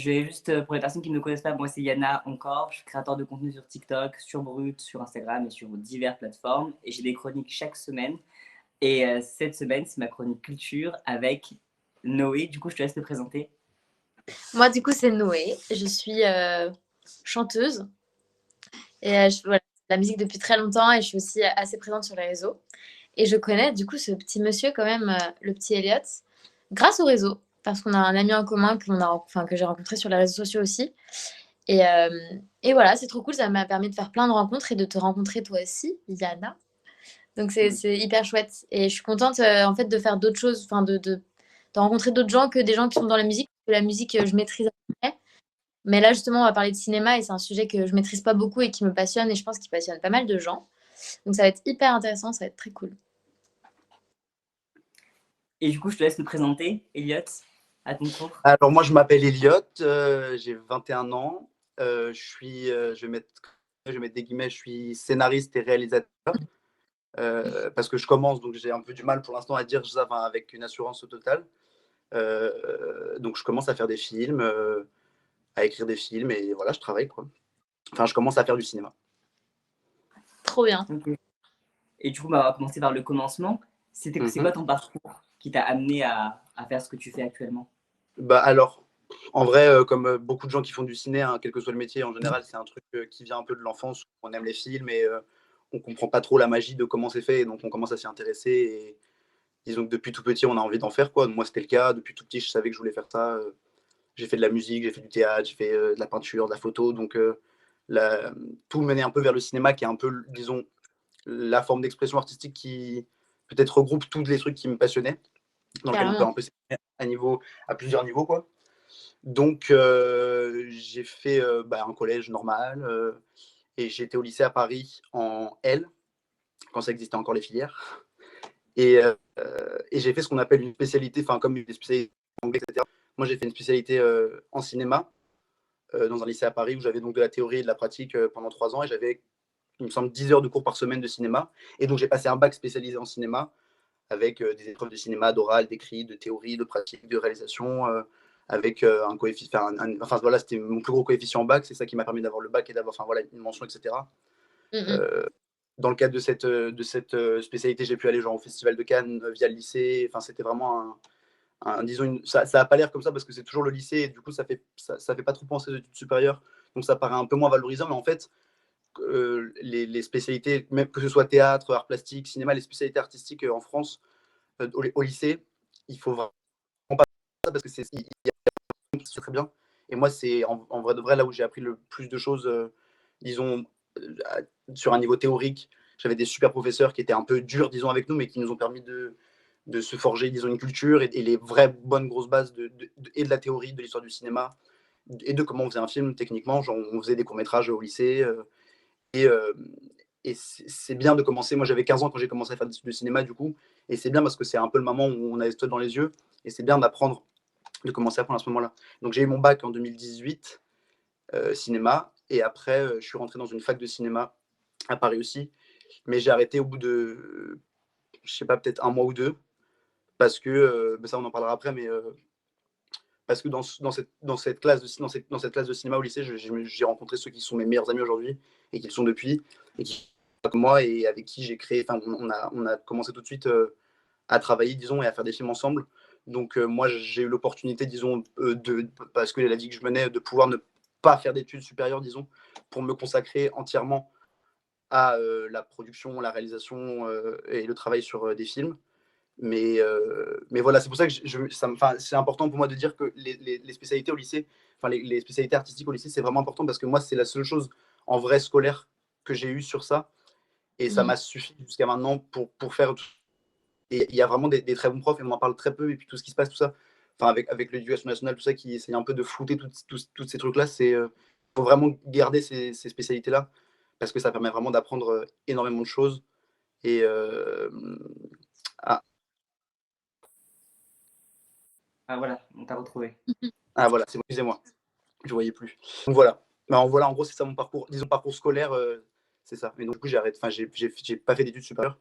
je vais juste, pour les personnes qui ne me connaissent pas, moi c'est Yana encore. Je suis créateur de contenu sur TikTok, sur Brut, sur Instagram et sur diverses plateformes. Et j'ai des chroniques chaque semaine. Et cette semaine, c'est ma chronique culture avec Noé. Du coup, je te laisse te présenter. Moi, du coup, c'est Noé. Je suis chanteuse et je fais voilà, de la musique depuis très longtemps et je suis aussi assez présente sur les réseaux. Et je connais du coup ce petit monsieur quand même, le petit Elliot, grâce au réseau, parce qu'on a un ami en commun que j'ai rencontré sur les réseaux sociaux aussi. Et, euh, et voilà, c'est trop cool, ça m'a permis de faire plein de rencontres et de te rencontrer toi aussi, Yana. Donc c'est hyper chouette. Et je suis contente en fait de faire d'autres choses, enfin de rencontrer d'autres gens que des gens qui sont dans la musique. Parce que la musique, je maîtrise à peu près. Mais là, justement, on va parler de cinéma et c'est un sujet que je maîtrise pas beaucoup et qui me passionne et je pense qu'il passionne pas mal de gens. Donc ça va être hyper intéressant, ça va être très cool. Et du coup, je te laisse te présenter, Elliot, à ton tour. Alors moi, je m'appelle Elliot, j'ai 21 ans. Je vais mettre des guillemets, je suis scénariste et réalisateur. Parce que je commence, donc j'ai un peu du mal pour l'instant à dire ça avec une assurance totale. Donc je commence à faire des films, à écrire des films et voilà, je travaille quoi. Enfin, je commence à faire du cinéma. Trop bien. Okay. Et du coup, bah, on va commencer par le commencement. C'est quoi ton parcours qui t'a amené à faire ce que tu fais actuellement? Bah alors, en vrai, comme beaucoup de gens qui font du ciné, hein, quel que soit le métier, en général, c'est un truc qui vient un peu de l'enfance. On aime les films et on comprend pas trop la magie de comment c'est fait, et donc on commence à s'y intéresser. Et disons que depuis tout petit, on a envie d'en faire quoi. Moi, c'était le cas. Depuis tout petit, je savais que je voulais faire ça. J'ai fait de la musique, j'ai fait du théâtre, j'ai fait de la peinture, de la photo. Donc la- tout menait un peu vers le cinéma, qui est un peu, disons, la forme d'expression artistique qui peut-être regroupe tous les trucs qui me passionnaient, dans lequel on peut Carrément. un peu s'exprimer à plusieurs niveaux quoi. Donc, j'ai fait un collège normal et j'étais au lycée à Paris en L, quand ça existait encore les filières. Et, et j'ai fait ce qu'on appelle une spécialité, enfin, comme une spécialité en anglais, etc. Moi, j'ai fait une spécialité en cinéma dans un lycée à Paris où j'avais donc de la théorie et de la pratique pendant 3 ans et j'avais, il me semble, 10 heures de cours par semaine de cinéma. Et donc, j'ai passé un bac spécialisé en cinéma avec des épreuves de cinéma, d'oral, d'écrit, de théorie, de pratique, de réalisation, avec un coefficient. Enfin, voilà, c'était mon plus gros coefficient en bac, c'est ça qui m'a permis d'avoir le bac et d'avoir voilà, une mention, etc. Mm-mm. Euh, dans le cadre de cette spécialité, j'ai pu aller genre, au Festival de Cannes via le lycée. Enfin, c'était vraiment disons, ça n'a pas l'air comme ça parce que c'est toujours le lycée et du coup, ça fait pas trop penser aux études supérieures. Donc, ça paraît un peu moins valorisant, mais en fait, les spécialités, même que ce soit théâtre, art plastique, cinéma, les spécialités artistiques en France, au lycée, il faut vraiment pas ça parce que il y a qui très bien. Et moi, c'est en vrai de vrai là où j'ai appris le plus de choses, disons, euh, sur un niveau théorique. J'avais des super professeurs qui étaient un peu durs, disons, avec nous, mais qui nous ont permis de se forger, disons, une culture et les vraies bonnes grosses bases et de la théorie de l'histoire du cinéma et de comment on faisait un film techniquement. Genre, on faisait des courts-métrages au lycée. Et, euh, et c'est bien de commencer. Moi, j'avais 15 ans quand j'ai commencé à faire du cinéma, du coup. Et c'est bien parce que c'est un peu le moment où on a les étoiles dans les yeux. Et c'est bien d'apprendre, de commencer à apprendre à ce moment-là. Donc, j'ai eu mon bac en 2018, cinéma. Et après, je suis rentré dans une fac de cinéma à Paris aussi. Mais j'ai arrêté au bout de, je sais pas, peut-être un mois ou deux. Parce que, ça, on en parlera après, mais parce que dans cette classe dans cette classe de cinéma au lycée, j'ai rencontré ceux qui sont mes meilleurs amis aujourd'hui et qui le sont depuis, et qui comme moi et avec qui j'ai créé, enfin on a commencé tout de suite à travailler, disons, et à faire des films ensemble. Donc moi j'ai eu l'opportunité, disons, parce que la vie que je menais, de pouvoir ne pas faire d'études supérieures, disons, pour me consacrer entièrement à la production, la réalisation et le travail sur des films. Mais voilà, c'est pour ça que c'est important pour moi de dire que les spécialités au lycée, enfin les spécialités artistiques au lycée, c'est vraiment important parce que moi, c'est la seule chose en vrai scolaire que j'ai eu sur ça. Et ça Mm. m'a suffi jusqu'à maintenant pour faire tout. Et il y a vraiment des très bons profs et on en parle très peu. Et puis tout ce qui se passe, tout ça, enfin avec l'éducation nationale, tout ça qui essaye un peu de flouter toutes ces trucs-là, c'est faut vraiment garder ces spécialités-là parce que ça permet vraiment d'apprendre énormément de choses. Et ah, Ah voilà, on t'a retrouvé. voilà, c'est bon, excusez-moi. Je voyais plus. Donc voilà. Voilà, en gros, c'est ça mon parcours, disons parcours scolaire, c'est ça. Et donc du coup, j'ai arrêté. Enfin, j'ai pas fait d'études supérieures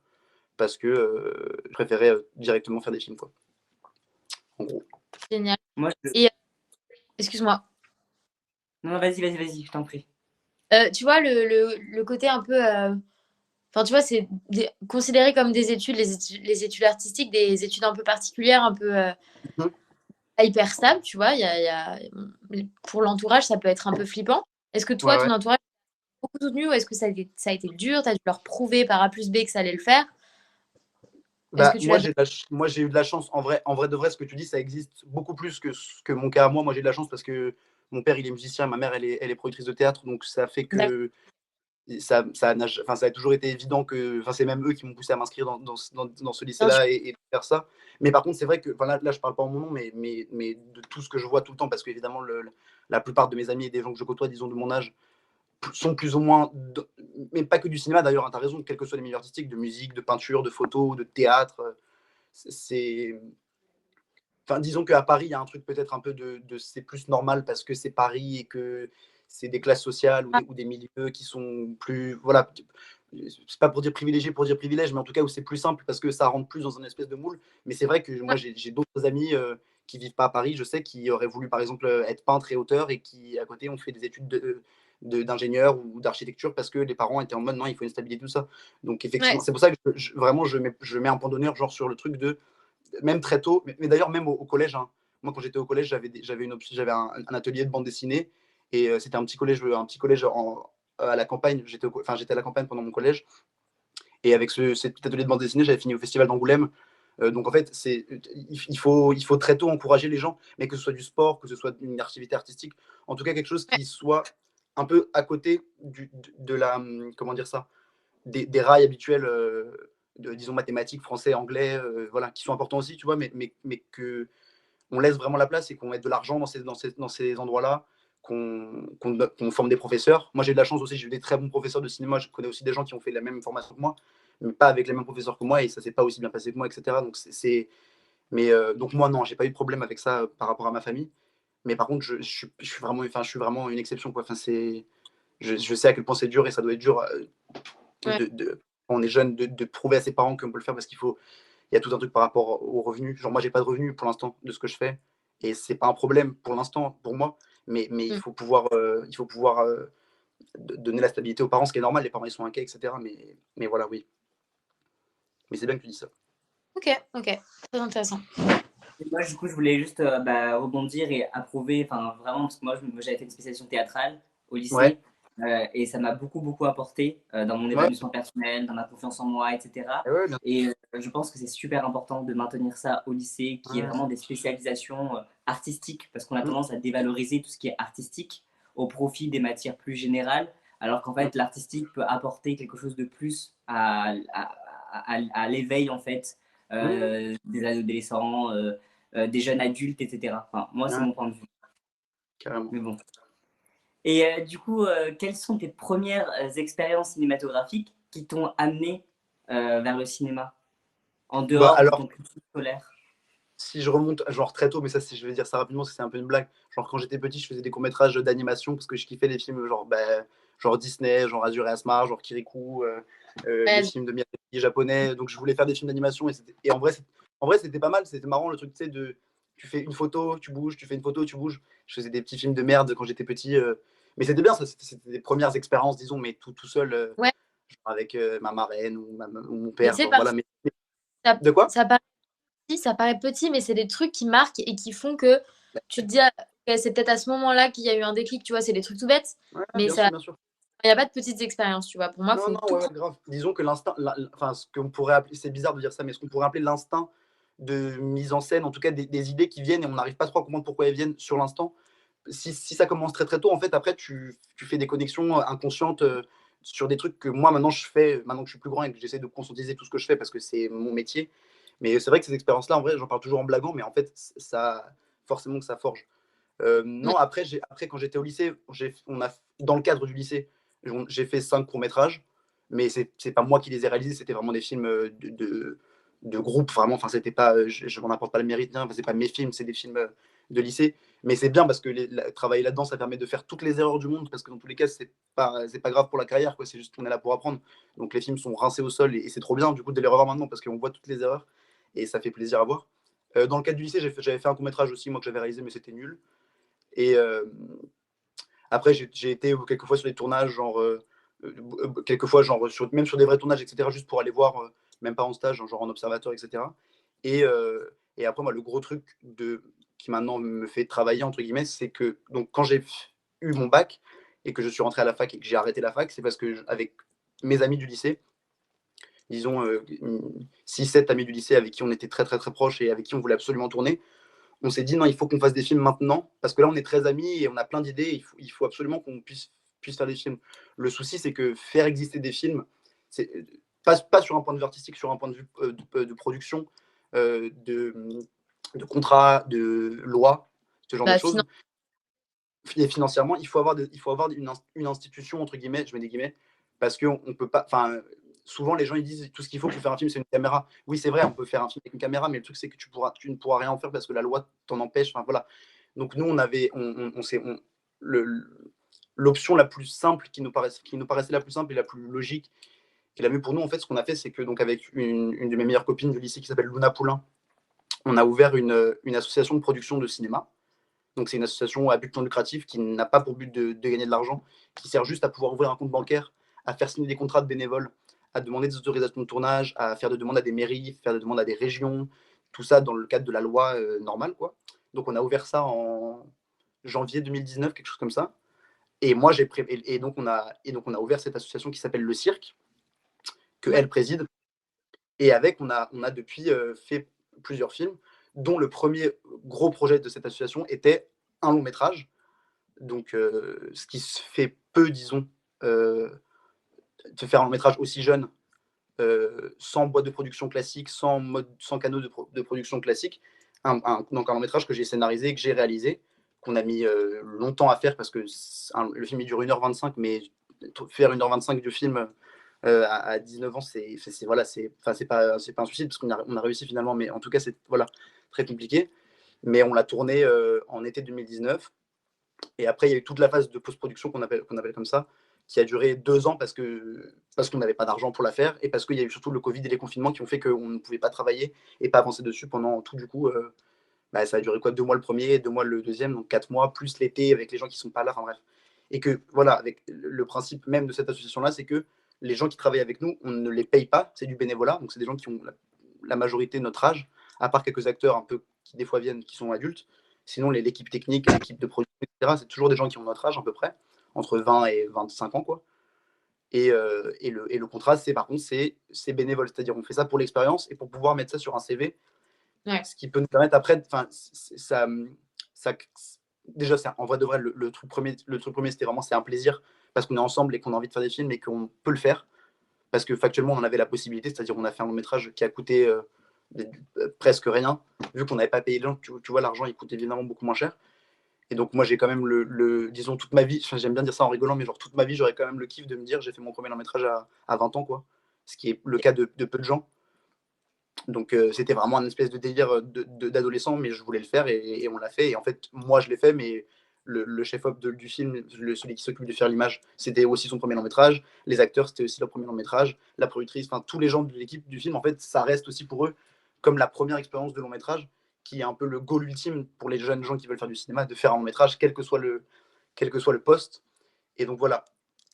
parce que je préférais directement faire des films, quoi. En gros. Génial. Moi, Et excuse-moi. Non, non, vas-y, je t'en prie. Tu vois, le côté un peu. Enfin, tu vois, c'est considéré comme des études, les études artistiques, des études un peu particulières, un peu Mhm. pas hyper stables, tu vois. Pour l'entourage, ça peut être un peu flippant. Est-ce que Ouais, toi, ton ouais. entourage t'a beaucoup soutenu ou est-ce que ça a été dur? Tu as dû leur prouver par A plus B que ça allait le faire? Est-ce Bah, que tu l'as déjà. moi, j'ai eu de la chance. En vrai de vrai, ce que tu dis, ça existe beaucoup plus que mon cas à moi. Moi, j'ai eu de la chance parce que mon père, il est musicien, ma mère, elle est productrice de théâtre. Donc, ça fait D'accord. que ça a toujours été évident que. Enfin, c'est même eux qui m'ont poussé à m'inscrire dans ce Bien sûr. lycée-là et faire ça. Mais par contre, c'est vrai que. Enfin, là, je parle pas en mon nom, mais de tout ce que je vois tout le temps, parce qu'évidemment, la plupart de mes amis et des gens que je côtoie, disons, de mon âge, sont plus ou moins, mais pas que du cinéma d'ailleurs, hein, tu as raison, quels que soient les milieux artistiques, de musique, de peinture, de photo, de théâtre, c'est. Enfin, disons qu'à Paris, il y a un truc peut-être un peu c'est plus normal parce que c'est Paris et que c'est des classes sociales ou des milieux qui sont plus. Voilà, c'est pas pour dire privilège, mais en tout cas où c'est plus simple parce que ça rentre plus dans un espèce de moule. Mais c'est vrai que moi, j'ai d'autres amis qui vivent pas à Paris, je sais, qui auraient voulu par exemple être peintre et auteur et qui à côté ont fait des études d'ingénieur ou d'architecture parce que les parents étaient en mode non, il faut une stabilité, tout ça. Donc Ouais, effectivement, c'est pour ça que vraiment je mets un point d'honneur genre sur le truc de même très tôt, mais d'ailleurs même au collège, hein. Moi quand j'étais au collège, j'avais un atelier de bande dessinée et c'était un petit collège à la campagne. J'étais à la campagne pendant mon collège et avec cet petit atelier de bande dessinée, j'avais fini au festival d'Angoulême. Donc en fait, il faut très tôt encourager les gens, mais que ce soit du sport, que ce soit une activité artistique, en tout cas quelque chose ouais, qui soit un peu à côté de la, comment dire ça, des rails habituels, disons mathématiques, français, anglais, voilà, qui sont importants aussi, tu vois, mais que on laisse vraiment la place et qu'on mette de l'argent dans ces endroits-là, qu'on forme des professeurs. Moi, j'ai de la chance aussi, j'ai eu des très bons professeurs de cinéma. Je connais aussi des gens qui ont fait la même formation que moi, mais pas avec les mêmes professeurs que moi, et ça s'est pas aussi bien passé que moi, etc. Donc, donc moi, non, j'ai pas eu de problème avec ça par rapport à ma famille. Mais par contre, je suis vraiment une exception, quoi. Enfin, je sais à quel point c'est dur et ça doit être dur ouais. quand on est jeune de prouver à ses parents qu'on peut le faire parce il y a tout un truc par rapport aux revenus. Genre, moi, j'ai pas de revenus pour l'instant de ce que je fais. Et c'est pas un problème pour l'instant, pour moi. Mais Mm. il faut pouvoir donner la stabilité aux parents, ce qui est normal. Les parents, ils sont inquiets, etc. Mais voilà, oui. Mais c'est bien que tu dis ça. Ok, ok. Très intéressant. Et moi, du coup, je voulais juste rebondir et approuver, enfin vraiment, parce que moi, j'avais fait une spécialisation théâtrale au Ouais. lycée et ça m'a beaucoup apporté dans mon Ouais. épanouissement personnel, dans ma confiance en moi, etc. Et ouais, bien Et je pense que c'est super important de maintenir ça au lycée, qui est sûr. vraiment des spécialisations artistiques, parce qu'on a Mm, tendance à dévaloriser tout ce qui est artistique au profit des matières plus générales, alors qu'en mm, fait, l'artistique peut apporter quelque chose de plus à l'éveil, en fait, mm, des adolescents. Des jeunes adultes, etc. Enfin, moi, c'est ouais, mon point de vue. carrément. Mais bon. Et du coup, quelles sont tes premières expériences cinématographiques qui t'ont amené vers le cinéma, en Bah, dehors de alors, ton cursus scolaire? si je remonte, genre très tôt, mais ça, je vais dire ça rapidement, parce que c'est un peu une blague. Genre, quand j'étais petit, je faisais des courts-métrages d'animation parce que je kiffais les films genre Disney, genre Azur et Asmar, genre Kirikou, les Ouais, films de Miyazaki japonais. Donc, je voulais faire des films d'animation et en vrai, c'était pas mal. C'était marrant le truc, tu sais, tu fais une photo, tu bouges, tu fais une photo, tu bouges. Je faisais des petits films de merde quand j'étais petit. Mais c'était bien, ça, c'était des premières expériences, disons, mais tout seul, ouais. genre avec ma marraine ou mon Mais tu père. sais, Genre, voilà. parfois, ça, De quoi? ça paraît petit, ça paraît petit, mais c'est des trucs qui marquent et qui font que tu te dis, ah, ok, c'est peut-être à ce moment-là qu'il y a eu un déclic, tu vois, c'est des trucs tout bêtes, Ouais, mais bien ça, sûr, bien sûr. il n'y a pas de petites expériences, tu vois. Pour moi, il Non, faut non, tout ouais, ouais, prendre. grave. Disons que enfin, ce qu'on pourrait appeler, c'est bizarre de dire ça, mais ce qu'on pourrait appeler l'instinct de mise en scène, en tout cas des idées qui viennent et on n'arrive pas trop à comprendre pourquoi elles viennent sur l'instant. Si ça commence très très tôt, en fait, après, tu fais des connexions inconscientes sur des trucs que moi, maintenant, je fais, maintenant que je suis plus grand et que j'essaie de conscientiser tout ce que je fais parce que c'est mon métier. Mais c'est vrai que ces expériences-là, en vrai, j'en parle toujours en blaguant, mais en fait, forcément que ça forge. Mm. Non, après, quand j'étais au lycée, dans le cadre du lycée, j'ai fait 5 courts-métrages, mais c'est pas moi qui les ai réalisés, c'était vraiment des films de groupe, vraiment. Enfin, c'était pas, je m'en apporte pas le mérite, enfin, c'est pas mes films, c'est des films de lycée. Mais c'est bien parce que travailler là-dedans, ça permet de faire toutes les erreurs du monde, parce que dans tous les cas, c'est pas grave pour la carrière, quoi. C'est juste qu'on est là pour apprendre. Donc les films sont rincés au sol et c'est trop bien, du coup, de les revoir maintenant, parce qu'on voit toutes les erreurs et ça fait plaisir à voir. Dans le cadre du lycée, j'avais fait un court-métrage aussi, moi, que j'avais réalisé, mais c'était nul. Et Après, j'ai été quelques fois sur des tournages, quelques fois, même sur des vrais tournages, etc., juste pour aller voir, même pas en stage, genre en observateur, etc. Et après, moi, le gros truc qui maintenant me fait travailler, entre guillemets, c'est que donc, quand j'ai eu mon bac et que je suis rentré à la fac et que j'ai arrêté la fac, c'est parce que avec mes amis du lycée, disons 6-7 amis du lycée avec qui on était très très très proches et avec qui on voulait absolument tourner, on s'est dit non, il faut qu'on fasse des films maintenant, parce que là on est très amis et on a plein d'idées, il faut absolument qu'on puisse faire des films. Le souci, c'est que faire exister des films, c'est pas sur un point de vue artistique, sur un point de vue de production, euh, de, de contrat, de loi, ce genre de Bah, choses. Et financièrement, il faut avoir une institution, entre guillemets, je mets des guillemets, parce qu'on on peut pas. Enfin, souvent, les gens ils disent tout ce qu'il faut pour faire un film, c'est une caméra. Oui, c'est vrai, on peut faire un film avec une caméra, mais le truc, c'est que tu ne pourras rien en faire parce que la loi t'en empêche. Enfin, voilà. Donc, nous, l'option la plus simple, qui nous paraissait la plus simple et la plus logique, et la mieux pour nous, en fait, ce qu'on a fait, c'est que, donc, avec une de mes meilleures copines du lycée qui s'appelle Luna Poulain, on a ouvert une association de production de cinéma. Donc, c'est une association à but non lucratif qui n'a pas pour but de gagner de l'argent, qui sert juste à pouvoir ouvrir un compte bancaire, à faire signer des contrats de bénévoles, à demander des autorisations de tournage, à faire des demandes à des mairies, faire des demandes à des régions, tout ça dans le cadre de la loi normale, quoi. Donc, on a ouvert ça en janvier 2019, quelque chose comme ça. Et moi, donc on a ouvert cette association qui s'appelle Le Cirque, que ouais. elle préside. Et avec, on a depuis fait plusieurs films, dont le premier gros projet de cette association était un long métrage. Donc, ce qui se fait peu, disons, euh, de faire un long métrage aussi jeune, sans boîte de production classique, sans canaux de production classique. Donc un long métrage que j'ai scénarisé, que j'ai réalisé, qu'on a mis longtemps à faire parce que le film il dure 1h25, mais faire 1h25 de film à 19 ans, voilà, c'est pas un suicide parce on a réussi finalement, mais en tout cas, c'est voilà, très compliqué. Mais on l'a tourné en été 2019. Et après, il y a eu toute la phase de post-production qu'on appelle comme ça, qui a duré 2 ans parce qu'on n'avait pas d'argent pour la faire et parce qu'il y a eu surtout le Covid et les confinements qui ont fait qu'on ne pouvait pas travailler et pas avancer dessus pendant tout. Du coup, ça a duré quoi, 2 mois le premier, 2 mois le deuxième, donc 4 mois, plus l'été avec les gens qui sont pas là, enfin bref. Et que voilà, avec le principe même de cette association-là, c'est que les gens qui travaillent avec nous, on ne les paye pas, c'est du bénévolat, donc c'est des gens qui ont la majorité de notre âge, à part quelques acteurs un peu qui des fois viennent, qui sont adultes. Sinon, l'équipe technique, l'équipe de production, etc., c'est toujours des gens qui ont notre âge à peu près, entre 20 et 25 ans, quoi. Et le contrat, c'est par contre, c'est bénévole, c'est-à-dire on fait ça pour l'expérience et pour pouvoir mettre ça sur un CV, Ouais. ce qui peut nous permettre après, enfin, ça, déjà, en vrai de vrai, le truc premier, c'était vraiment, c'est un plaisir parce qu'on est ensemble et qu'on a envie de faire des films et qu'on peut le faire parce que factuellement, on en avait la possibilité, c'est-à-dire on a fait un long métrage qui a coûté presque rien, vu qu'on n'avait pas payé les gens, tu vois, l'argent, il coûte évidemment beaucoup moins cher. Et donc, moi, j'ai quand même disons, toute ma vie, j'aime bien dire ça en rigolant, mais genre toute ma vie, j'aurais quand même le kiff de me dire, j'ai fait mon premier long métrage à 20 ans, quoi. Ce qui est le cas de peu de gens. Donc, c'était vraiment un espèce de délire d'adolescent, mais je voulais le faire et on l'a fait. Et en fait, moi, je l'ai fait, mais le chef-op du film, celui qui s'occupe de faire l'image, c'était aussi son premier long métrage. Les acteurs, c'était aussi leur premier long métrage. La productrice, enfin, tous les gens de l'équipe du film, en fait, ça reste aussi pour eux comme la première expérience de long métrage, qui est un peu le goal ultime pour les jeunes gens qui veulent faire du cinéma, de faire un long métrage, quel que soit le poste. Et donc, voilà.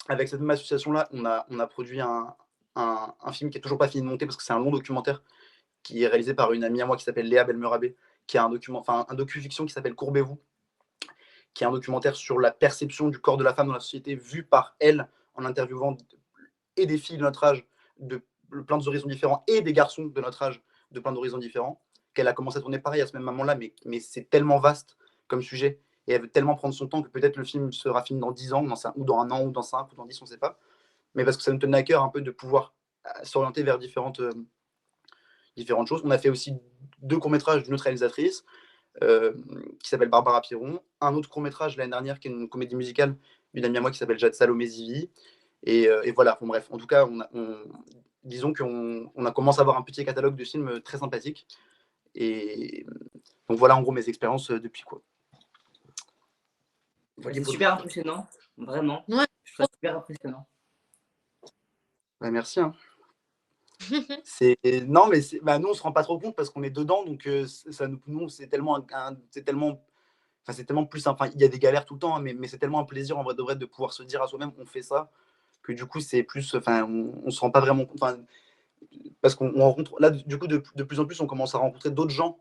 Avec cette même association-là, on a produit un film qui est toujours pas fini de monter parce que c'est un long documentaire qui est réalisé par une amie à moi qui s'appelle Léa Belmerabé, qui a un docu-fiction qui s'appelle Courbez-vous, qui est un documentaire sur la perception du corps de la femme dans la société, vu par elle, en interviewant et des filles de notre âge, de plein d'horizons différents, et des garçons de notre âge, de plein d'horizons différents, qu'elle a commencé à tourner pareil à ce même moment-là, mais c'est tellement vaste comme sujet, et elle veut tellement prendre son temps que peut-être le film sera fini dans 10 ans, ou dans un an, ou dans 5, ou dans 10, on ne sait pas, mais parce que ça nous tenait à cœur un peu de pouvoir s'orienter vers différentes choses. On a fait aussi 2 courts-métrages d'une autre réalisatrice qui s'appelle Barbara Piron, un autre court-métrage l'année dernière qui est une comédie musicale d'une amie à moi qui s'appelle Jade Salomé Zivi. Et voilà, bon, bref, en tout cas, disons qu'on a commencé à avoir un petit catalogue de films très sympathique. Et donc voilà en gros mes expériences depuis quoi. Voilà, C'est super impressionnant, vraiment. Ouais. Je trouve ça super impressionnant. bah, merci. Hein. Non, mais nous on se rend pas trop compte parce qu'on est dedans, donc nous c'est tellement enfin, c'est tellement plus simple. Enfin, il y a des galères tout le temps, hein, mais c'est tellement un plaisir en vrai de vrai de pouvoir se dire à soi-même, on fait ça, que du coup, c'est plus, enfin, on se rend pas vraiment compte. Enfin, parce qu'on rencontre, là, du coup, de plus en plus, on commence à rencontrer d'autres gens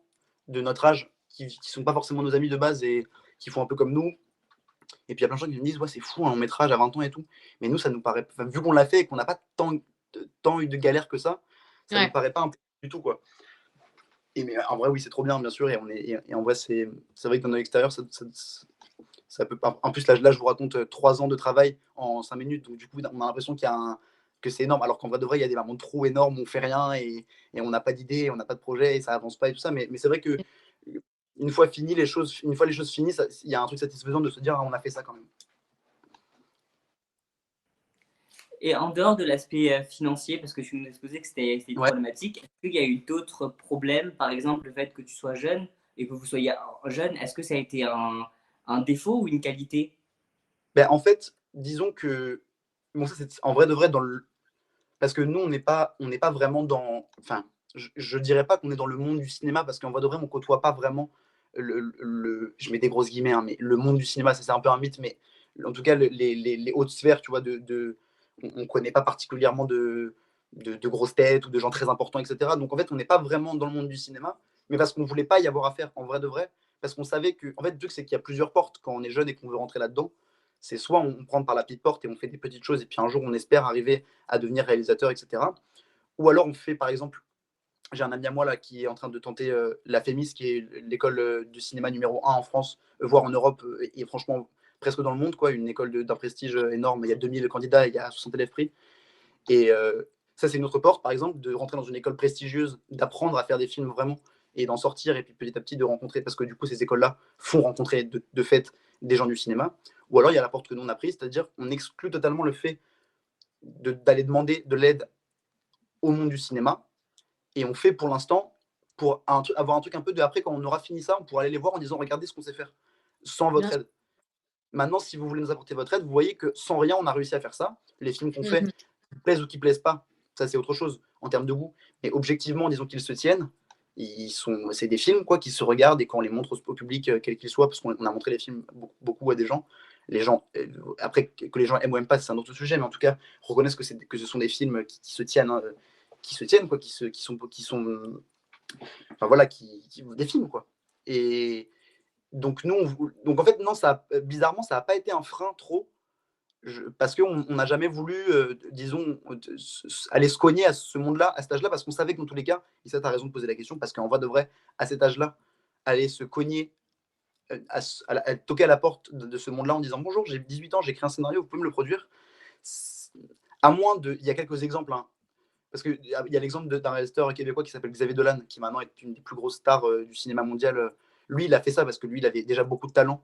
de notre âge qui sont pas forcément nos amis de base et qui font un peu comme nous. Et puis, il y a plein de gens qui me disent, ouais, c'est fou, un long métrage à 20 ans et tout. Mais nous, ça nous paraît, enfin, vu qu'on l'a fait et qu'on n'a pas tant eu de galères que ça nous Ouais. paraît pas un peu du tout, quoi. Et mais en vrai, oui, c'est trop bien, bien sûr. Et en vrai, c'est vrai que dans notre extérieur, ça peut pas. En plus, là, je vous raconte 3 ans de travail en 5 minutes. Donc, du coup, on a l'impression que c'est énorme. Alors qu'en vrai de vrai, il y a des moments de trous énormes où on fait rien et on n'a pas d'idée, on n'a pas de projet et ça avance pas et tout ça. Mais c'est vrai que une fois une fois les choses finies, il y a un truc satisfaisant de se dire, ah, on a fait ça quand même. Et en dehors de l'aspect financier, parce que tu nous exposais que c'était une Ouais. problématique, est-ce qu'il y a eu d'autres problèmes, par exemple le fait que tu sois jeune et que vous soyez jeune, est-ce que ça a été un défaut ou une qualité? Ben, en fait, disons que bon, ça, c'est en vrai de vrai dans le parce que nous, on n'est pas vraiment dans. Enfin, je dirais pas qu'on est dans le monde du cinéma parce qu'en vrai de vrai, on côtoie pas vraiment je mets des grosses guillemets, hein, mais le monde du cinéma, ça c'est un peu un mythe, mais en tout cas, les hautes sphères, tu vois, on connaît pas particulièrement de grosses têtes ou de gens très importants, etc. Donc en fait, on n'est pas vraiment dans le monde du cinéma, mais parce qu'on voulait pas y avoir affaire en vrai de vrai, parce qu'on savait que, en fait, le truc, c'est qu'il y a plusieurs portes quand on est jeune et qu'on veut rentrer là-dedans. C'est soit on prend par la petite porte et on fait des petites choses, et puis un jour, on espère arriver à devenir réalisateur, etc. Ou alors on fait, par exemple, j'ai un ami à moi là qui est en train de tenter la FEMIS, qui est l'école de cinéma numéro 1 en France, voire en Europe, et franchement presque dans le monde, quoi, une école d'un prestige énorme. Il y a 2000 candidats, il y a 60 élèves pris. Et ça, c'est une autre porte, par exemple, de rentrer dans une école prestigieuse, d'apprendre à faire des films vraiment, et d'en sortir, et puis petit à petit de rencontrer, parce que du coup, ces écoles-là font rencontrer de fait des gens du cinéma. Ou alors, il y a la porte que nous, on a prise, c'est-à-dire on exclut totalement le fait d'aller demander de l'aide au monde du cinéma, et on fait pour l'instant, pour avoir un truc un peu de après, quand on aura fini ça, on pourra aller les voir en disant regardez ce qu'on sait faire, sans Bien votre sûr. aide. Maintenant, si vous voulez nous apporter votre aide, vous voyez que sans rien, on a réussi à faire ça. Les films qu'on fait, Mhm. qu'ils plaisent ou qu'ils plaisent pas, ça c'est autre chose en termes de goût. Mais objectivement, disons qu'ils se tiennent. C'est des films quoi, qui se regardent et quand on les montre au public, quel qu'il soit, parce qu'on a montré les films beaucoup à des gens, les gens, après que les gens aiment ou aiment pas, c'est un autre sujet, mais en tout cas, reconnaissent que ce sont des films qui se tiennent, hein, qui se tiennent, quoi, enfin voilà, des films quoi. Et donc nous, donc en fait non, bizarrement, ça n'a pas été un frein trop, parce qu'on n'a jamais voulu, disons, aller se cogner à ce monde-là, à cet âge-là, parce qu'on savait que dans tous les cas, et ça, tu as raison de poser la question, parce qu'en vrai de vrai, à cet âge-là, aller se cogner, à toquer à la porte de ce monde-là en disant bonjour, j'ai 18 ans, j'ai écrit un scénario, vous pouvez me le produire. À moins de. Il y a quelques exemples, hein, parce qu'il y a l'exemple d'un réalisateur québécois qui s'appelle Xavier Dolan, qui maintenant est une des plus grosses stars du cinéma mondial. Lui, il a fait ça parce que lui, il avait déjà beaucoup de talent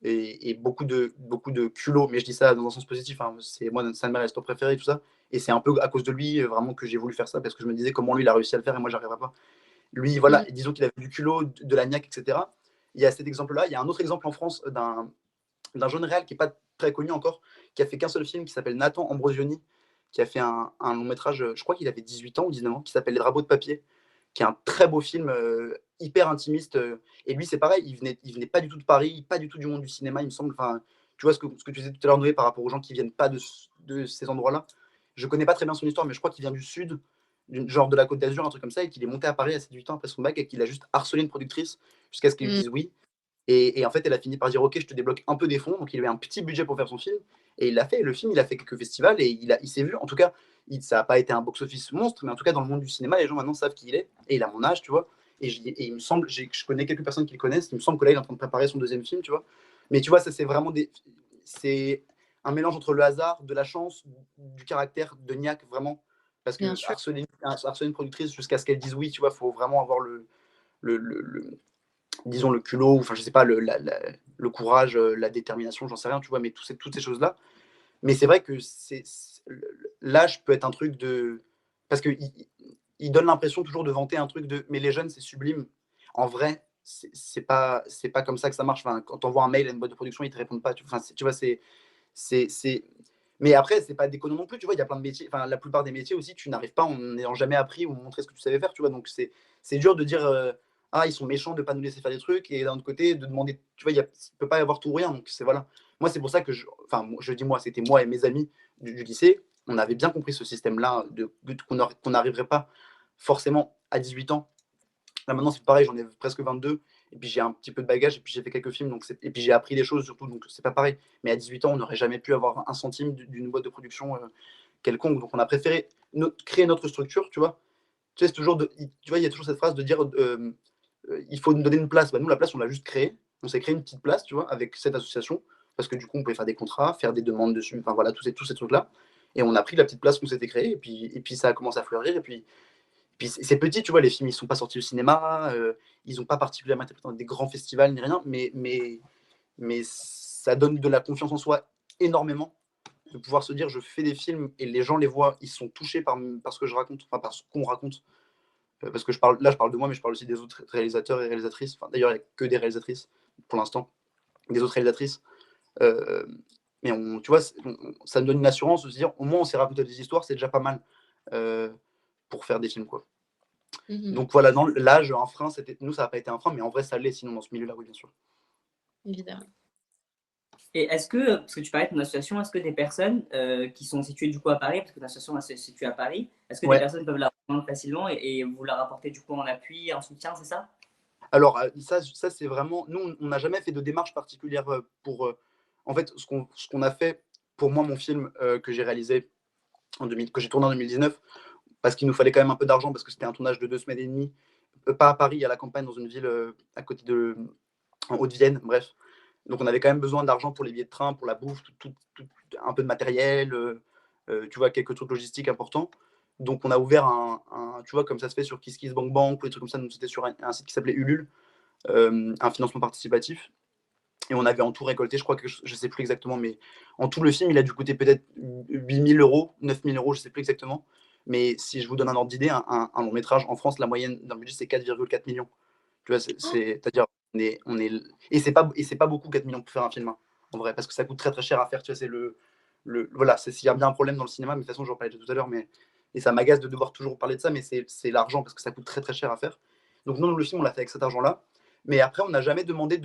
et beaucoup de culot, mais je dis ça dans un sens positif. Hein, c'est moi, c'est un de mes réalisateurs préférés et tout ça. Et c'est un peu à cause de lui vraiment que j'ai voulu faire ça parce que je me disais comment lui il a réussi à le faire et moi j'arriverai pas. Lui, voilà, Mhm. disons qu'il avait du culot, de la niaque, etc. Il y a cet exemple-là. Il y a un autre exemple en France d'un jeune réal qui n'est pas très connu encore, qui a fait qu'un seul film qui s'appelle Nathan Ambrosioni, qui a fait un long métrage, je crois qu'il avait 18 ans ou 19 ans, qui s'appelle Les Drapeaux de papier, qui est un très beau film, hyper intimiste. Et lui, c'est pareil, il venait pas du tout de Paris, pas du tout du monde du cinéma, il me semble. Enfin, tu vois ce que tu disais tout à l'heure, Noé, par rapport aux gens qui viennent pas de ces endroits-là. Je connais pas très bien son histoire, mais je crois qu'il vient du sud, genre de la Côte d'Azur, un truc comme ça, et qu'il est monté à Paris à 7-8 ans après son bac, et qu'il a juste harcelé une productrice jusqu'à ce qu'il lui Mhm. dise oui. Et en fait, elle a fini par dire ok, je te débloque un peu des fonds. Donc il avait un petit budget pour faire son film. Et il l'a fait. Le film, il a fait quelques festivals et il s'est vu. En tout cas, ça n'a pas été un box-office monstre, mais en tout cas, dans le monde du cinéma, les gens maintenant savent qui il est. Et il a mon âge, tu vois. Et il me semble, je connais quelques personnes qui le connaissent. Il me semble que là, il est en train de préparer son deuxième film, tu vois. Mais tu vois, ça, c'est vraiment c'est un mélange entre le hasard, de la chance, du caractère, de niaque, vraiment. Parce Bien que sûr. harceler une productrice jusqu'à ce qu'elle dise oui, tu vois, il faut vraiment avoir disons le culot, enfin je sais pas, le courage, la détermination, j'en sais rien, tu vois, mais toutes ces choses-là. Mais c'est vrai que l'âge peut être un truc de. Parce qu'il donne l'impression toujours de vanter un truc de. Mais les jeunes, c'est sublime. En vrai, c'est pas comme ça que ça marche. Enfin, quand on voit un mail à une boîte de production, ils te répondent pas. Enfin, tu vois, c'est. Mais après, c'est pas déconnant non plus, tu vois, il y a plein de métiers, enfin la plupart des métiers aussi, tu n'arrives pas en n'ayant jamais appris ou montré ce que tu savais faire, tu vois, donc c'est dur de dire ah, ils sont méchants de ne pas nous laisser faire des trucs, et d'un autre côté, de demander, tu vois, il ne peut pas y avoir tout ou rien. Donc, c'est voilà. Moi, c'est pour ça que, je dis moi, c'était moi et mes amis du lycée, on avait bien compris ce système-là, qu'on n'arriverait pas forcément à 18 ans. Là, maintenant, c'est pareil, j'en ai presque 22, et puis j'ai un petit peu de bagage, et puis j'ai fait quelques films, et puis j'ai appris des choses surtout, donc c'est pas pareil. Mais à 18 ans, on n'aurait jamais pu avoir un centime d'une boîte de production quelconque. Donc, on a préféré créer notre structure, tu vois. Tu sais, c'est toujours tu vois, il y a toujours cette phrase de dire il faut nous donner une place. Bah, nous, la place, on l'a juste créée. On s'est créé une petite place, tu vois, avec cette association, parce que du coup, on pouvait faire des contrats, faire des demandes dessus, enfin voilà, tous ces trucs-là. Et on a pris la petite place qu'on s'était créée, et puis ça a commencé à fleurir. Et puis c'est petit, tu vois, les films, ils sont pas sortis au cinéma, ils n'ont pas particulièrement été dans des grands festivals ni rien, mais ça donne de la confiance en soi énormément de pouvoir se dire je fais des films et les gens les voient, ils sont touchés par ce que je raconte, enfin par ce qu'on raconte. Parce que je parle de moi, mais je parle aussi des autres réalisateurs et réalisatrices. Enfin, d'ailleurs, il n'y a que des réalisatrices pour l'instant, des autres réalisatrices. Euh, mais tu vois, ça me donne une assurance de se dire au moins on s'est raconté des histoires, c'est déjà pas mal pour faire des films, quoi. Donc voilà, dans l'âge, un frein, nous, ça n'a pas été un frein, mais en vrai, ça l'est, sinon, dans ce milieu-là, oui, bien sûr. Évidemment. Et est-ce que, parce que tu parlais de ton association, est-ce que des personnes qui sont situées du coup à Paris, parce que l'association est située à Paris, est-ce que des Ouais. personnes peuvent la rejoindre facilement et vous leur apporter du coup en appui, en soutien, c'est ça? Alors, ça c'est vraiment. Nous, on n'a jamais fait de démarche particulière pour. En fait, ce qu'on a fait pour moi, mon film que j'ai réalisé que j'ai tourné en 2019, parce qu'il nous fallait quand même un peu d'argent, parce que c'était un tournage de 2 semaines et demie, pas à Paris, à la campagne, dans une ville à côté en Haute-Vienne, bref. Donc, on avait quand même besoin d'argent pour les billets de train, pour la bouffe, un peu de matériel, tu vois, quelques trucs logistiques importants. Donc, on a ouvert tu vois, comme ça se fait sur KissKissBankBank, ou des trucs comme ça. Donc, c'était sur un site qui s'appelait Ulule, un financement participatif. Et on avait en tout récolté, je crois que je ne sais plus exactement, mais en tout, le film, il a dû coûter peut-être 8 000 euros, 9 000 euros, je ne sais plus exactement. Mais si je vous donne un ordre d'idée, un long métrage, en France, la moyenne d'un budget, c'est 4,4 millions. Tu vois, c'est-à-dire, et c'est pas beaucoup 4 millions pour faire un film, hein, en vrai, parce que ça coûte très très cher à faire. Tu vois, voilà, s'il y a bien un problème dans le cinéma, mais de toute façon, j'en parlais tout à l'heure, et ça m'agace de devoir toujours parler de ça, mais c'est l'argent, parce que ça coûte très très cher à faire. Donc, non, le film, on l'a fait avec cet argent-là. Mais après, on n'a jamais demandé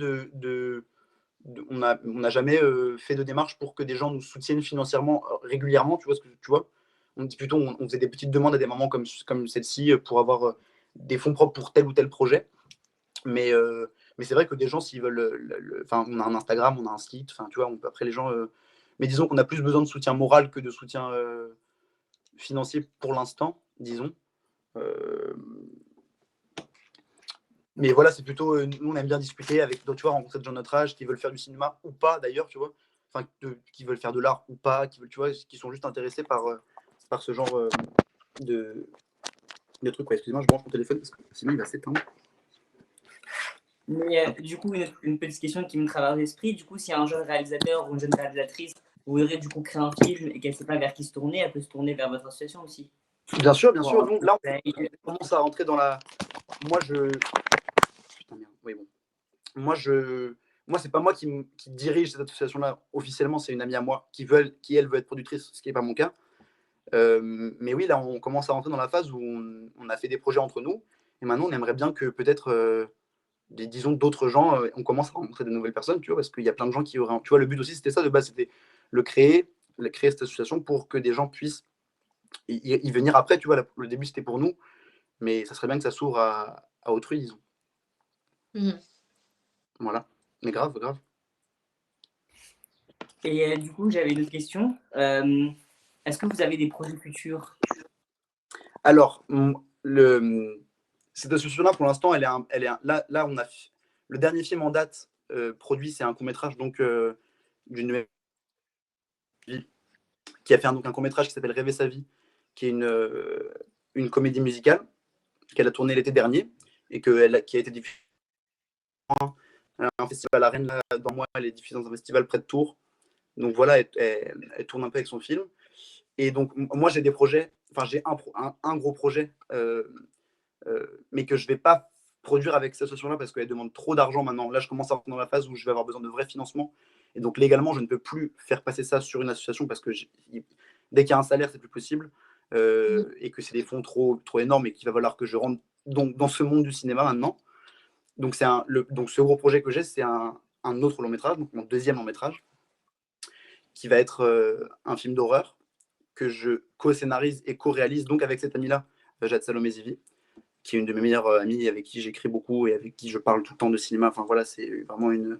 on n'a jamais fait de démarche pour que des gens nous soutiennent financièrement régulièrement, tu vois ce que tu vois. On dit plutôt, on faisait des petites demandes à des moments comme celle-ci pour avoir des fonds propres pour tel ou tel projet. Mais c'est vrai que des gens, s'ils veulent, enfin, on a un Instagram, on a un site, enfin, tu vois, après les gens. Mais disons qu'on a plus besoin de soutien moral que de soutien financier pour l'instant, disons. Euh, mais voilà, c'est plutôt, nous, on aime bien discuter avec d'autres, tu vois, rencontrer des gens de notre âge qui veulent faire du cinéma ou pas, d'ailleurs, tu vois, enfin, qui veulent faire de l'art ou pas, tu vois, qui sont juste intéressés par ce genre de, de trucs. Ouais, excusez-moi, je branche mon téléphone parce que sinon il va s'éteindre. Mais du coup, une petite question qui me traverse l'esprit, du coup, si un jeune réalisateur ou une jeune réalisatrice voudrait du coup créer un film et qu'elle ne sait pas vers qui se tourner, elle peut se tourner vers votre association aussi. Bien sûr, bien sûr. Bon, Donc là, on commence à rentrer dans la. Moi, Putain, merde. Oui, bon. Moi, c'est pas moi qui dirige cette association-là. Officiellement, c'est une amie à moi elle veut être productrice, ce qui n'est pas mon cas. Mais oui, là, on commence à rentrer dans la phase où on a fait des projets entre nous. Et maintenant, on aimerait bien que peut-être, disons, d'autres gens, on commence à rencontrer de nouvelles personnes, tu vois, parce qu'il y a plein de gens qui auraient. Tu vois, le but aussi, c'était ça de base, c'était créer cette association pour que des gens puissent y venir après. Tu vois, le début, c'était pour nous, mais ça serait bien que ça s'ouvre à autrui, disons. Voilà. Mais grave, grave. Et du coup, j'avais une autre question. Est-ce que vous avez des projets futurs? Alors, cette association-là, pour l'instant, là, on a le dernier film en date produit, c'est un court-métrage donc d'une qui a fait donc un court-métrage qui s'appelle Rêver sa vie, qui est une comédie musicale qu'elle a tournée l'été dernier et qui a été diffusée à un festival à Rennes là, dans moi, elle est diffusée dans un festival près de Tours. Donc voilà, elle tourne un peu avec son film. Et donc, moi, j'ai des projets, enfin, j'ai un gros projet, mais que je ne vais pas produire avec cette association-là parce qu'elle demande trop d'argent maintenant. Là, je commence à rentrer dans la phase où je vais avoir besoin de vrais financements. Et donc, légalement, je ne peux plus faire passer ça sur une association parce que dès qu'il y a un salaire, c'est plus possible. Et que c'est des fonds trop énormes et qu'il va falloir que je rentre dans ce monde du cinéma maintenant. Donc, donc ce gros projet que j'ai, c'est un autre long métrage, donc mon deuxième long métrage, qui va être un film d'horreur que je co-scénarise et co-réalise donc avec cette amie-là, Jade Salomé Zivi, qui est une de mes meilleures amies, avec qui j'écris beaucoup et avec qui je parle tout le temps de cinéma. Enfin voilà, c'est vraiment une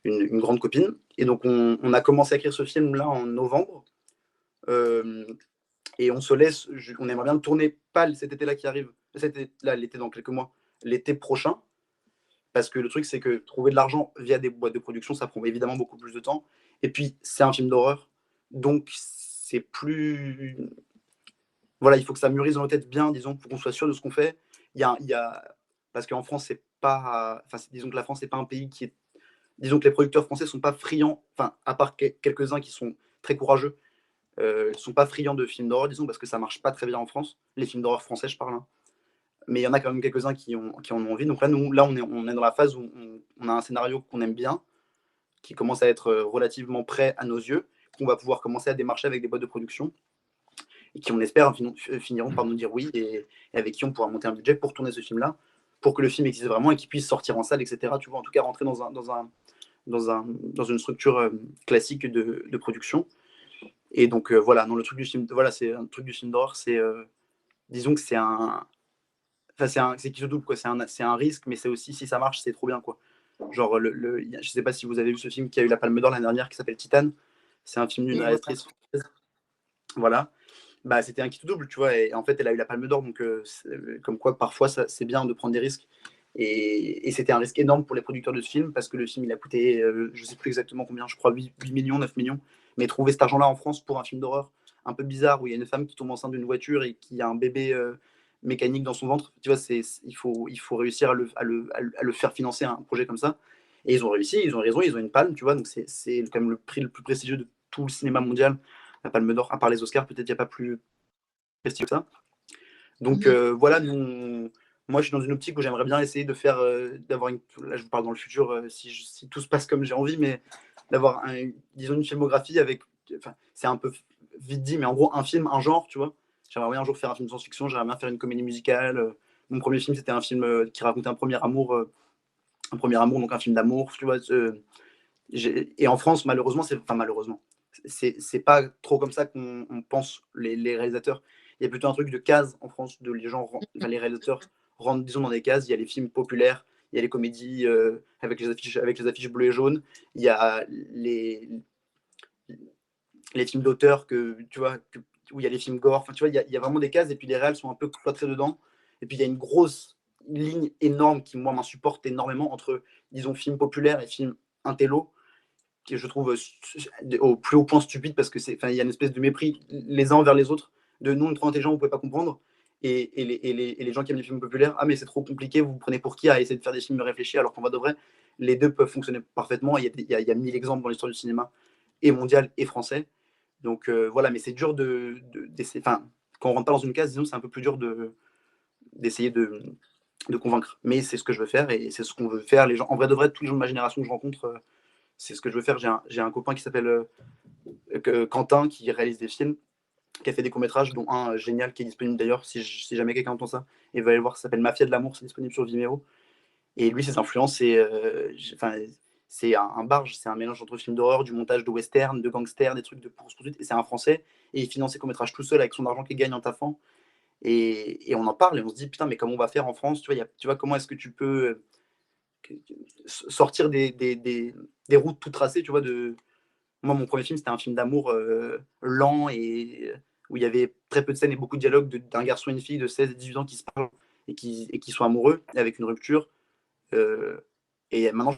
grande copine. Et donc on a commencé à écrire ce film-là en novembre. Et on se laisse, on aimerait bien le tourner pas cet été-là qui arrive, là, l'été dans quelques mois, l'été prochain. Parce que le truc, c'est que trouver de l'argent via des boîtes de production, ça prend évidemment beaucoup plus de temps. Et puis, c'est un film d'horreur. Donc, c'est plus. Voilà, il faut que ça mûrisse dans nos têtes bien, disons, pour qu'on soit sûr de ce qu'on fait. Parce qu'en France, c'est pas. Enfin, disons que la France, c'est pas un pays qui est. Disons que les producteurs français sont pas friands, enfin, à part quelques-uns qui sont très courageux, sont pas friands de films d'horreur, disons, parce que ça marche pas très bien en France. Les films d'horreur français, je parle. Hein. Mais il y en a quand même quelques-uns qui en ont envie. Donc là, on est dans la phase où on a un scénario qu'on aime bien, qui commence à être relativement prêt à nos yeux, qu'on va pouvoir commencer à démarcher avec des boîtes de production, et qui, on espère, finiront par nous dire oui, et avec qui on pourra monter un budget pour tourner ce film-là, pour que le film existe vraiment et qu'il puisse sortir en salle, etc. Tu vois, en tout cas, rentrer dans une structure classique de production. Et donc, voilà, non, le truc du film, voilà, c'est un truc du film d'horreur, c'est, disons que c'est un. Enfin, c'est qui se double, quoi. C'est un risque, mais c'est aussi, si ça marche, c'est trop bien, quoi. Genre, je sais pas si vous avez vu ce film qui a eu la Palme d'Or l'année dernière, qui s'appelle Titane. C'est un film d'une Oui, réalisatrice française. Voilà. Bah, c'était un qui se double, tu vois. Et en fait, elle a eu la Palme d'Or, donc comme quoi, parfois, c'est bien de prendre des risques. Et c'était un risque énorme pour les producteurs de ce film, parce que le film, il a coûté, je sais plus exactement combien, je crois 8 millions, 9 millions. Mais trouver cet argent-là en France pour un film d'horreur un peu bizarre, où il y a une femme qui tombe enceinte d'une voiture et qui a un bébé mécanique dans son ventre, tu vois, il faut réussir à le faire financer un projet comme ça. Et ils ont réussi, ils ont raison, ils ont une palme, tu vois, donc c'est quand même le prix le plus prestigieux de tout le cinéma mondial, la Palme d'Or, à part les Oscars, peut-être il n'y a pas plus prestigieux que ça. Donc voilà, moi je suis dans une optique où j'aimerais bien essayer de faire, là je vous parle dans le futur, si tout se passe comme j'ai envie, mais d'avoir, disons, une filmographie avec, enfin, c'est un peu vite dit, mais en gros un film, un genre, tu vois. J'aimerais bien un jour faire un film de science-fiction, j'aimerais bien faire une comédie musicale. Mon premier film, c'était un film qui racontait un premier amour, donc un film d'amour, tu vois. Et en France, malheureusement, enfin malheureusement, c'est pas trop comme ça qu'on pense les réalisateurs. Il y a plutôt un truc de case en France, de les gens, enfin, les réalisateurs rentrent, disons, dans des cases. Il y a les films populaires, il y a les comédies avec les affiches bleues et jaunes, il y a les films d'auteur tu vois, où il y a les films gore. Enfin, tu vois, il y a vraiment des cases, et puis les réals sont un peu cloîtrés dedans. Et puis il y a une grosse ligne énorme qui, moi, m'insupporte énormément entre, disons, films populaires et films intello, que je trouve au plus haut point stupide, parce que il y a une espèce de mépris les uns envers les autres, de nous, trop intelligents, vous pouvez pas comprendre. Et les gens qui aiment les films populaires, ah mais c'est trop compliqué, vous vous prenez pour qui à essayer de faire des films réfléchis, alors qu'en va de vrai, les deux peuvent fonctionner parfaitement. Il y a 1000 exemples dans l'histoire du cinéma, et mondial et français. Donc voilà, mais c'est dur d'essayer. Enfin, quand on rentre pas dans une case, disons, c'est un peu plus dur d'essayer de convaincre. Mais c'est ce que je veux faire, et c'est ce qu'on veut faire. Les gens, en vrai de vrai, tous les gens de ma génération que je rencontre, c'est ce que je veux faire. J'ai un copain qui s'appelle Quentin, qui réalise des films, qui a fait des courts-métrages, dont un génial qui est disponible d'ailleurs, si jamais quelqu'un entend ça, et va aller voir, ça s'appelle Mafia de l'amour, c'est disponible sur Vimeo. Et lui, ses influences, c'est un barge, c'est un mélange entre films d'horreur, du montage de western, de gangster, des trucs de poursuite, et c'est un français, et il finance ses courts-métrages tout seul avec son argent qu'il gagne en taffant. Et on en parle, et on se dit, putain, mais comment on va faire en France, tu vois, comment est-ce que tu peux sortir des routes tout tracées, tu vois, moi, mon premier film, c'était un film d'amour lent, et où il y avait très peu de scènes et beaucoup de dialogues d'un garçon et une fille de 16 et 18 ans qui se parlent et qui sont amoureux, avec une rupture. Et maintenant,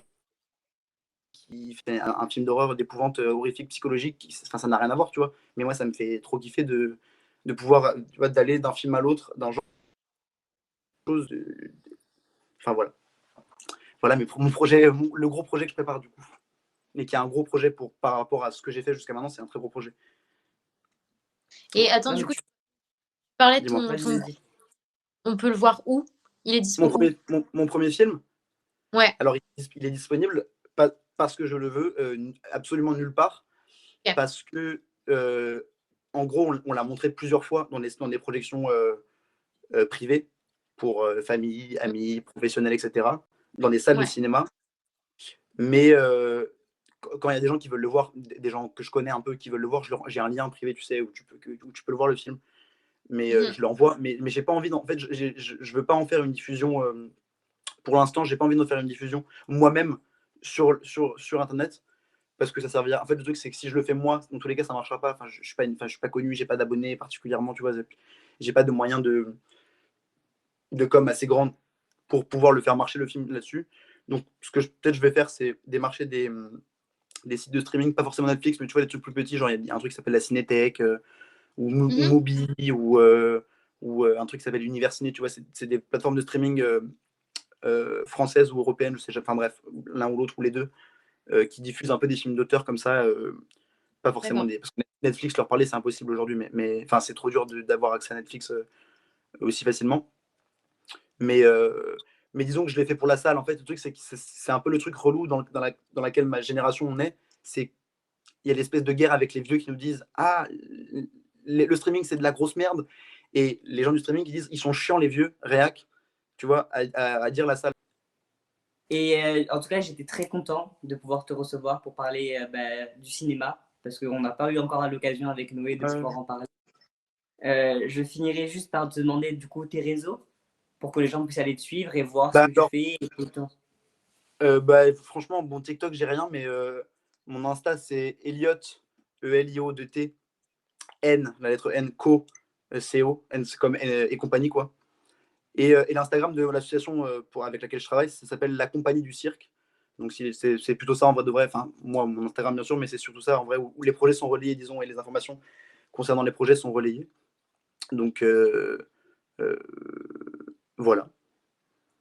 qui fait un film d'horreur, d'épouvante horrifique, psychologique, enfin, ça n'a rien à voir, tu vois. Mais moi, ça me fait trop kiffer de pouvoir, tu vois, d'aller d'un film à l'autre, d'un genre de chose. Enfin, voilà. Voilà, mais pour mon projet, le gros projet que je prépare, du coup, mais qui est un gros projet par rapport à ce que j'ai fait jusqu'à maintenant, c'est un très gros projet. Et attends, Ouais, du mais coup, tu parlais de Dis-moi. vas-y, vas-y. On peut le voir où? Il est dispo où? Mon premier film, Ouais, alors il est disponible pas parce que je le veux, absolument nulle part, ok. parce que, en gros, on l'a montré plusieurs fois dans des projections privées pour famille, amis, professionnels, etc. dans des salles de Ouais. cinéma. Mais quand il y a des gens qui veulent le voir, des gens que je connais un peu qui veulent le voir, j'ai un lien privé, tu sais, où tu peux le voir le film. Mais Mhm. je l'envoie. Mais j'ai pas envie. En fait, je veux pas en faire une diffusion. Pour l'instant, j'ai pas envie de faire une diffusion moi-même sur Internet parce que ça servira. En fait, le truc, c'est que si je le fais moi, dans tous les cas, ça marchera pas. Enfin, je suis pas, je suis pas connu, j'ai pas d'abonnés particulièrement, tu vois. J'ai pas de moyens de com assez grande pour pouvoir le faire marcher le film là-dessus. Donc, ce que peut-être je vais faire, c'est démarcher des sites de streaming, pas forcément Netflix, mais tu vois, des trucs plus petits, genre il y a un truc qui s'appelle la Cinétech ou Mhm. Mubi ou un truc qui s'appelle Universiné, tu vois, c'est des plateformes de streaming françaises ou européennes, je sais, enfin bref, l'un ou l'autre ou les deux, qui diffusent un peu des films d'auteur comme ça, pas forcément D'accord. des. Parce que Netflix, leur parler, c'est impossible aujourd'hui, mais enfin, c'est trop dur d'avoir accès à Netflix aussi facilement. Mais, mais disons que je l'ai fait pour la salle. En fait, le truc, c'est que c'est un peu le truc relou dans laquelle ma génération on est. C'est il y a l'espèce de guerre avec les vieux qui nous disent ah le streaming c'est de la grosse merde et les gens du streaming qui disent ils sont chiants les vieux réac tu vois à dire la salle. Et en tout cas, j'étais très content de pouvoir te recevoir pour parler du cinéma, parce qu'on n'a pas eu encore l'occasion avec Noé de pouvoir en parler. Je finirai juste par te demander du coup tes réseaux, pour que les gens puissent aller te suivre et voir ce Bah, que tu alors, fais. bah, franchement bon TikTok j'ai rien mais mon Insta c'est Elliot ELIO N la lettre N co CO N c'est comme et compagnie quoi. Et l'Instagram de l'association avec laquelle je travaille, ça s'appelle La Compagnie du Cirque. Donc c'est plutôt ça en vrai de vrai. Enfin, moi, mon Instagram bien sûr, mais c'est surtout ça en vrai où les projets sont relayés, disons, et les informations concernant les projets sont relayées. Donc euh, voilà.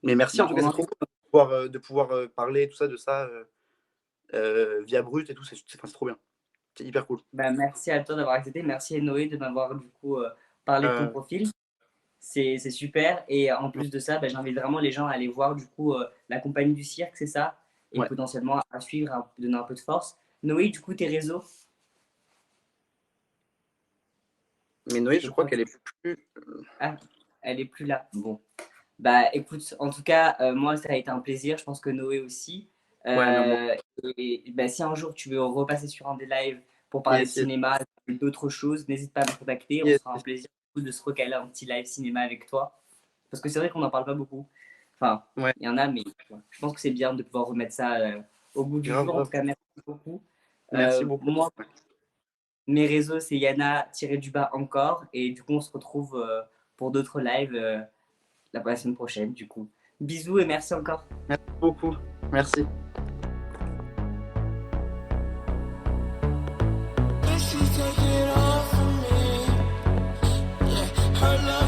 Mais merci en Ben, tout cas, on c'est en trop fait... cool de pouvoir parler tout ça, de ça via Brut et tout. C'est trop bien. C'est hyper cool. merci à toi d'avoir accepté. Merci à Noé de m'avoir du coup parlé de ton Euh, profil. C'est super. Et en plus de ça, j'invite vraiment les gens à aller voir du coup la compagnie du cirque, c'est ça. Et ouais. potentiellement à suivre, à donner un peu de force. Noé, du coup, tes réseaux, Mais Noé, je je crois crois que... qu'elle est plus. Ah, elle est plus là. Bon. Bah écoute, en tout cas, moi ça a été un plaisir, je pense que Noé aussi. Ouais, mais moi. Euh, si un jour tu veux repasser sur un des lives pour parler de Yes, yes, cinéma et d'autres choses, n'hésite pas à me contacter, on yes, sera un yes. plaisir de se recaler un petit live cinéma avec toi. Parce que c'est vrai qu'on n'en parle pas beaucoup. Enfin, Ouais, il y en a, mais ouais, je pense que c'est bien de pouvoir remettre ça au goût du grave, jour. En tout grave. cas, merci beaucoup. Merci beaucoup. Moi, Ouais. mes réseaux, c'est Yana-du-bas encore. Et du coup, on se retrouve pour d'autres lives la semaine prochaine, du coup. Bisous et merci encore. Merci beaucoup. Merci. She take it off of me. Yeah, her love.